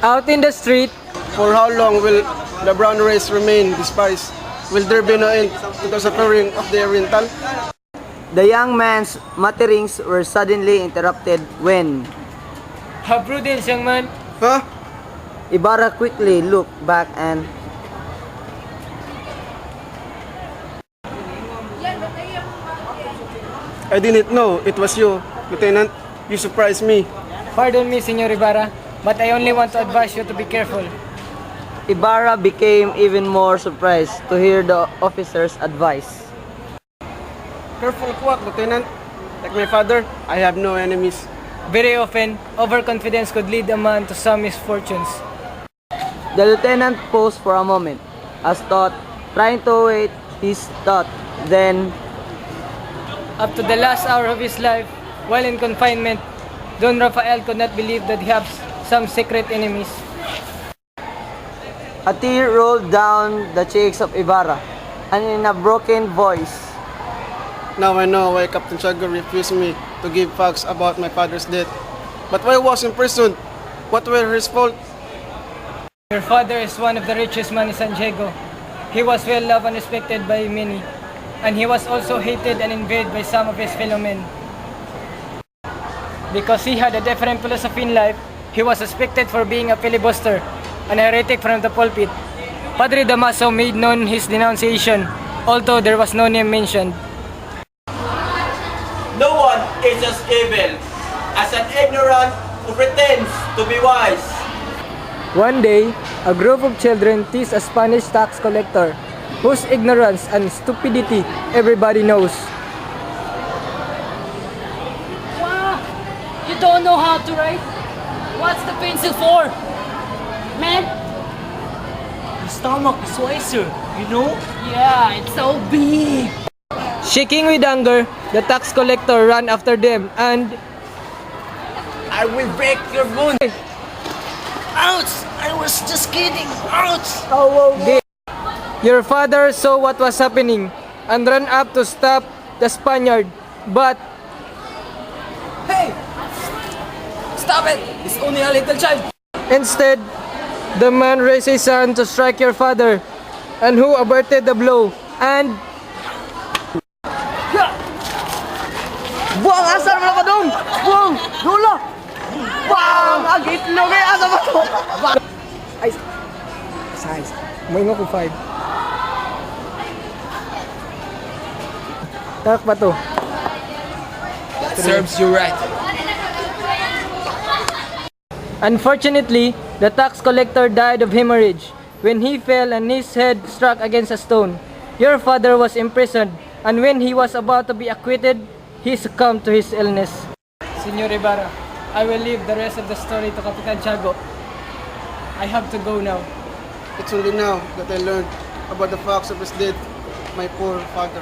Out in the street, For how long will the brown race remain despised? Will there be no end to the suffering of the Oriental? The young man's mutterings were suddenly interrupted when have prudence, young man. Huh? Ibarra quickly looked back and I didn't know it was you, Lieutenant. You surprised me. Pardon me, Senor Ibarra, but I only want to advise you to be careful. Ibarra became even more surprised to hear the officer's advice. Careful quack, Lieutenant. Like my father, I have no enemies. Very often, overconfidence could lead a man to some misfortunes. The lieutenant paused for a moment, as thought, trying to wait his thought. Then, Up to the last hour of his life, while in confinement, Don Rafael could not believe that he has some secret enemies. a tear rolled down the cheeks of Ibarra, and in a broken voice, Now I know why Captain Tiago refused me to give facts about my father's death. But why was he imprisoned? What were his fault? Your father is one of the richest men in San Diego. He was well loved and respected by many, and he was also hated and envied by some of his fellow men. Because he had a different philosophy in life, he was suspected for being a filibuster, an heretic from the pulpit. Padre Damaso made known his denunciation, although there was no name mentioned. No one is as evil as an ignorant who pretends to be wise. One day, a group of children teased a Spanish tax collector, whose ignorance and stupidity everybody knows. Wow! You don't know how to write? What's the pencil for? Man? The stomach is wiser, you know? Yeah, it's so big! Shaking with anger, the tax collector ran after them and I will break your bone! Ouch! I was just kidding! Ouch! your father saw what was happening and ran up to stop the Spaniard, but Hey! Stop it! It's only a little child! instead, the man raised his hand to strike your father, and who averted the blow, and buang asar mo na dong! Buang! Dulo! Buang! Agit lo kay asa ba to? ay, size, may ko 5. Tak ba to? Serves you right. Unfortunately, the tax collector died of hemorrhage when he fell and his head struck against a stone. Your father was imprisoned, and when he was about to be acquitted, he succumbed to his illness. Senor Ibarra, I will leave the rest of the story to Capitan Tiago. I have to go now. It's only now that I learned about the facts of his death, my poor father.